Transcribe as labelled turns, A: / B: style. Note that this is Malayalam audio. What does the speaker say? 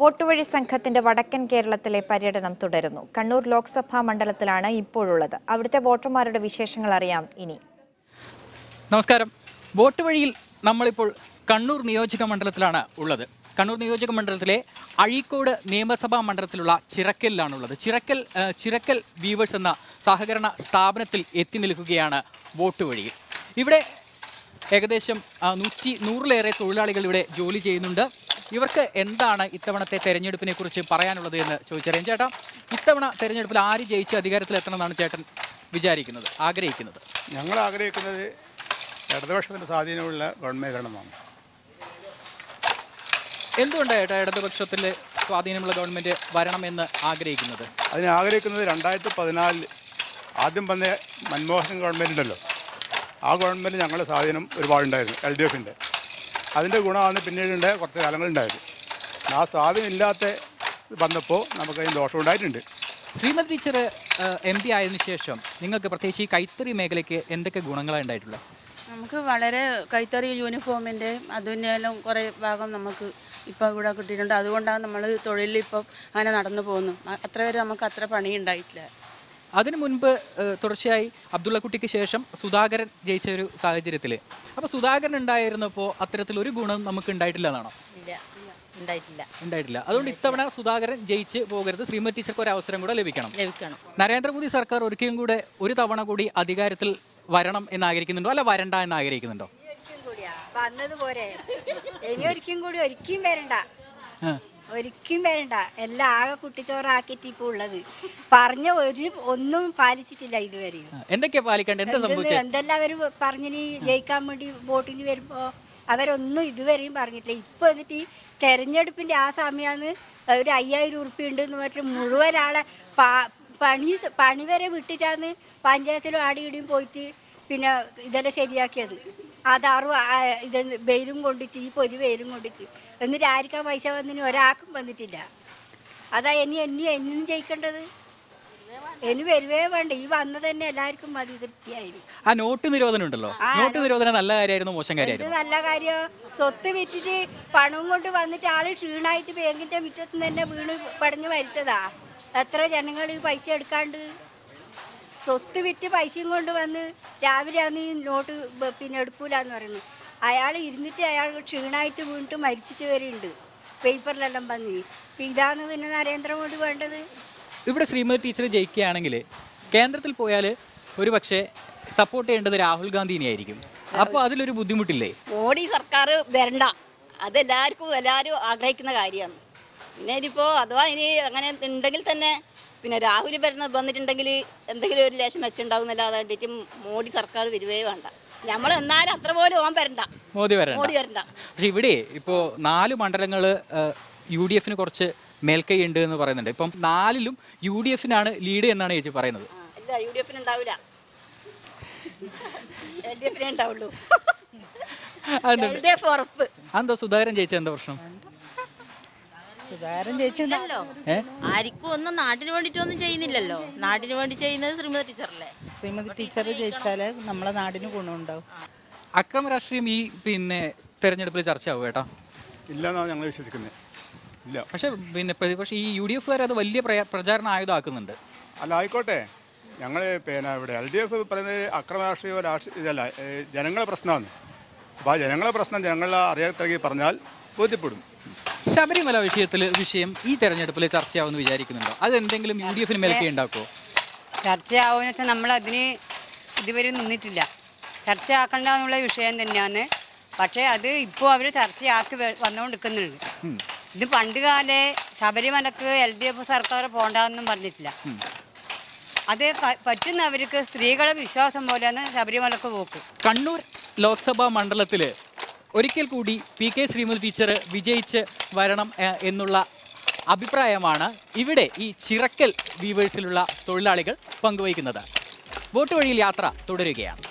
A: വോട്ടുവഴി സംഘത്തിന്റെ വടക്കൻ കേരളത്തിലെ പര്യടനം തുടരുന്നു. കണ്ണൂർ ലോക്സഭാ മണ്ഡലത്തിലാണ് ഇപ്പോഴുള്ളത്. അവിടുത്തെ വോട്ടർമാരുടെ വിശേഷങ്ങൾ അറിയാം ഇനി.
B: നമസ്കാരം. വോട്ടുവഴിയിൽ നമ്മളിപ്പോൾ കണ്ണൂർ നിയോജക മണ്ഡലത്തിലാണ് ഉള്ളത്. കണ്ണൂർ നിയോജക മണ്ഡലത്തിലെ അഴീക്കോട് നിയമസഭാ മണ്ഡലത്തിലുള്ള ചിറക്കലിലാണുള്ളത്. ചിറക്കൽ വീവേഴ്സ് എന്ന സഹകരണ സ്ഥാപനത്തിൽ എത്തി നിൽക്കുകയാണ് വോട്ടുവഴിയിൽ. ഇവിടെ ഏകദേശം 100-ലേറെ തൊഴിലാളികൾ ഇവിടെ ജോലി ചെയ്യുന്നുണ്ട്. ഇവർക്ക് എന്താണ് ഇത്തവണത്തെ തെരഞ്ഞെടുപ്പിനെ കുറിച്ച് പറയാനുള്ളത് എന്ന് ചോദിച്ചറിയാം. ചേട്ടാ, ഇത്തവണ തെരഞ്ഞെടുപ്പിൽ ആര് ജയിച്ച് അധികാരത്തിലെത്തണമെന്നാണ് ചേട്ടൻ ആഗ്രഹിക്കുന്നത്?
C: ഞങ്ങൾ ആഗ്രഹിക്കുന്നത് ഇടതുപക്ഷത്തിൻ്റെ സ്വാധീനമുള്ള ഗവൺമെൻറ് വരണമെന്നാണ്.
B: എന്തുകൊണ്ടാണ് ചേട്ടാ ഇടതുപക്ഷത്തിൽ സ്വാധീനമുള്ള ഗവൺമെൻറ് വരണമെന്ന് ആഗ്രഹിക്കുന്നത്?
C: അതിന് ആഗ്രഹിക്കുന്നത് 2014 ആദ്യം വന്ന മൻമോഹൻ ഗവൺമെൻറ് ഉണ്ടല്ലോ, ആ ഗവൺമെൻറ് ഞങ്ങളുടെ സ്വാധീനം ഒരുപാടുണ്ടായിരുന്നു, LDFൻ്റെ. അതിൻ്റെ ഗുണമാണ് പിന്നീട് കുറച്ച് കാലങ്ങളുണ്ടായത്. ആ സ്വാധീനം ഇല്ലാത്ത വന്നപ്പോൾ നമുക്കതിന് ദോഷമുണ്ടായിട്ടുണ്ട്.
B: ശ്രീമതി ടീച്ചർ MP ആയതിനു ശേഷം നിങ്ങൾക്ക് പ്രത്യേകിച്ച് ഈ കൈത്തറി മേഖലയ്ക്ക് എന്തൊക്കെ ഗുണങ്ങളാണ് ഉണ്ടായിട്ടുള്ളത്?
D: നമുക്ക് വളരെ കൈത്തറി യൂണിഫോമിൻ്റെ അതിനെല്ലാം കുറേ ഭാഗം നമുക്ക് ഇപ്പോൾ ഇവിടെ കിട്ടിയിട്ടുണ്ട്. അതുകൊണ്ടാണ് നമ്മൾ തൊഴിലിൽ ഇപ്പം അങ്ങനെ നടന്നു പോകുന്നു. അത്ര വരെ നമുക്ക് അത്ര പണിയുണ്ടായിട്ടില്ല.
B: അതിനു മുൻപ് തുടർച്ചയായി അബ്ദുള്ളക്കുട്ടിക്ക് ശേഷം സുധാകരൻ ജയിച്ച ഒരു സാഹചര്യത്തിൽ, അപ്പോൾ സുധാകരൻ ഉണ്ടായിരുന്നപ്പോൾ അത്തരത്തിലൊരു ഗുണം നമുക്ക് ഉണ്ടായിട്ടില്ല എന്നാണോ? ഉണ്ടായിട്ടില്ല. അതുകൊണ്ട് ഇത്തവണ സുധാകരൻ ജയിച്ച് പോകരുത്, ശ്രീമതി ടീച്ചർക്ക് ഒരു അവസരം കൂടെ ലഭിക്കണം. നരേന്ദ്രമോദി സർക്കാർ ഒരിക്കലും കൂടെ ഒരു തവണ കൂടി അധികാരത്തിൽ വരണം എന്ന് ആഗ്രഹിക്കുന്നുണ്ടോ, അല്ല വരണ്ട എന്ന് ആഗ്രഹിക്കുന്നുണ്ടോ?
E: ഒരിക്കലും വരണ്ട. എല്ലാം ആകെ കുട്ടിച്ചോറാക്കിട്ട് ഇപ്പോൾ ഉള്ളത് പറഞ്ഞ ഒന്നും പാലിച്ചിട്ടില്ല ഇതുവരെയും.
B: എന്തൊക്കെയാ പാലിക്കേണ്ടത്?
E: എന്തെല്ലാം അവർ പറഞ്ഞിനി ജയിക്കാൻ വേണ്ടി വോട്ടിന് വരുമ്പോ അവരൊന്നും ഇതുവരെയും പറഞ്ഞിട്ടില്ല. ഇപ്പൊ എന്നിട്ട് ഈ തെരഞ്ഞെടുപ്പിന്റെ ആ സമയമാണ് ഒരു 5000 ഉറുപ്പ്യ ഉണ്ട് എന്ന് പറഞ്ഞിട്ട് മുഴുവൻ ആളെ പണി വരെ വിട്ടിട്ടാണ് പഞ്ചായത്തിലും ആടിയിടിയും പോയിട്ട് പിന്നെ ഇതെല്ലാം ശരിയാക്കിയത്. ആധാറും ഇത് വെയിലും കൊണ്ടിട്ട് ഈ പൊരി വെയിലും കൊണ്ടിട്ട് എന്നിട്ട് ആർക്കാ പൈസ വന്നിന് ഒരാൾക്കും വന്നിട്ടില്ല. അതാ എന്നും ജയിക്കേണ്ടത്. ഇനി വരുവേ വേണ്ട. ഈ വന്നത് തന്നെ എല്ലാവർക്കും മതി തൃപ്തിയായിരുന്നു.
B: ആ നോട്ട് നിരോധനം ഉണ്ടല്ലോ, നോട്ട് നിരോധനം നല്ല കാര്യമായിരുന്നു മോശം കാര്യമായിരുന്നു?
E: നല്ല കാര്യം. സ്വത്ത് വിറ്റിട്ട് പണവും കൊണ്ട് വന്നിട്ട് ആള് ക്ഷീണായിട്ട് ബാങ്കിന്റെ മുറ്റത്ത് തന്നെ വീണ് പടഞ്ഞു മരിച്ചതാ. എത്ര ജനങ്ങൾ പൈസ എടുക്കാണ്ട് സ്വത്ത് വിറ്റ് പൈസയും കൊണ്ട് വന്ന് രാവിലെ അന്ന് ഈ നോട്ട് പിന്നെ എടുക്കൂലെന്ന് പറയുന്നു. അയാൾ ഇരുന്നിട്ട് അയാൾ ക്ഷീണമായിട്ട് വീണിട്ട് മരിച്ചിട്ട് വരെയുണ്ട്, പേപ്പറിലെല്ലാം വന്ന്. ഇതാണ് പിന്നെ നരേന്ദ്രമോദി വേണ്ടത്.
B: ഇവിടെ ശ്രീമതി ടീച്ചർ ജയിക്കുകയാണെങ്കിൽ കേന്ദ്രത്തിൽ പോയാൽ ഒരു പക്ഷേ സപ്പോർട്ട് ചെയ്യേണ്ടത് രാഹുൽ ഗാന്ധിനെ ആയിരിക്കും. അപ്പോൾ അതിലൊരു ബുദ്ധിമുട്ടില്ലേ?
F: മോഡി സർക്കാർ വരണ്ട, എല്ലാവരും ആഗ്രഹിക്കുന്ന കാര്യമാണ്. പിന്നെ ഇനിയിപ്പോൾ അഥവാ ഇനി അങ്ങനെ ഉണ്ടെങ്കിൽ തന്നെ പിന്നെ രാഹുൽ വന്നിട്ടുണ്ടെങ്കിൽ എന്തെങ്കിലും ഒരു ലേശം വെച്ചുണ്ടാവും എന്നല്ലാതെ കണ്ടിട്ട് മോഡി സർക്കാർ വരുവേ വേണ്ട. നമ്മൾ എന്നാലും അത്ര പോലും
B: മോദി വരണ്ട. പക്ഷെ ഇവിടെ ഇപ്പോൾ 4 മണ്ഡലങ്ങൾ UDF കുറച്ച് മേൽക്കൈ ഉണ്ട് എന്ന് പറയുന്നുണ്ട്. ഇപ്പം 4ലും UDF ലീഡ് എന്നാണ് ചേച്ചി പറയുന്നത്.
F: അല്ല, UDF ഉണ്ടാവില്ല, LDF ഉണ്ടാവുള്ളൂ. ഉറപ്പ്.
B: അതെന്താ സുധാകരൻ ജയിച്ച എന്താ പ്രശ്നം?
D: സുധാകരൻ ജയിച്ചല്ലോ,
G: ആർക്കും ഒന്നും നാട്ടിന് വേണ്ടിയിട്ടൊന്നും ചെയ്യുന്നില്ലല്ലോ. നാട്ടിന് വേണ്ടി ചെയ്യുന്നത് ശ്രീമതി ടീച്ചറല്ലേ.
D: ശ്രീമതി ടീച്ചർ ജയിച്ചാല് നമ്മളെ നാടിന് ഗുണമുണ്ടാവും.
B: അക്രമ രാഷ്ട്രീയം ഈ തെരഞ്ഞെടുപ്പിൽ ചർച്ചയാവും കേട്ടോ?
C: ഇല്ലെന്നാണ് ഞങ്ങൾ വിശ്വസിക്കുന്നത്. ഇല്ല.
B: പക്ഷെ പ്രതിപക്ഷം ഈ UDF അത് വലിയ പ്രചാരണ ആയുധമാക്കുന്നുണ്ട്.
C: അല്ല, ആയിക്കോട്ടെ. ഞങ്ങൾ ഇവിടെ LDF പറയുന്നത് അക്രമ ഇതല്ല, ജനങ്ങളെ പ്രശ്നമാണ്. അപ്പോൾ ആ ജനങ്ങളെ പ്രശ്നം ജനങ്ങളെ അറിയാത്തവർക്ക് പറഞ്ഞാൽ ബോധ്യപ്പെടും.
B: ശബരിമല വിഷയം ഈ തെരഞ്ഞെടുപ്പിൽ ചർച്ചയാവുമെന്ന് വിചാരിക്കുന്നുണ്ടോ? അതെന്തെങ്കിലും UDF മേൽക്കൈ ഉണ്ടാക്കുമോ?
H: ചർച്ചയാവുമെന്ന് വെച്ചാൽ നമ്മളതിന് ഇതുവരെ നിന്നിട്ടില്ല. ചർച്ചയാക്കേണ്ട എന്നുള്ള വിഷയം തന്നെയാണ്. പക്ഷേ അത് ഇപ്പോൾ അവർ ചർച്ചയാക്കി വന്നുകൊണ്ടിരിക്കുന്നുണ്ട്. ഇത് പണ്ട് കാലേ ശബരിമലക്ക് LDF സർക്കാർ പോകണ്ടെന്നും പറഞ്ഞിട്ടില്ല. അത് പറ്റുന്നവർക്ക് സ്ത്രീകളെ വിശ്വാസം പോലെയാണ് ശബരിമലക്ക് പോക്ക്.
B: കണ്ണൂർ ലോക്സഭാ മണ്ഡലത്തിൽ ഒരിക്കൽ കൂടി PK ശ്രീമതി ടീച്ചർ വിജയിച്ച് വരണം എന്നുള്ള അഭിപ്രായമാണ് ഇവിടെ ഈ ചിറക്കൽ വീവേഴ്സിലുള്ള തൊഴിലാളികൾ പങ്കുവയ്ക്കുന്നത്. വോട്ട് വഴിയിൽ യാത്ര തുടരുകയാണ്.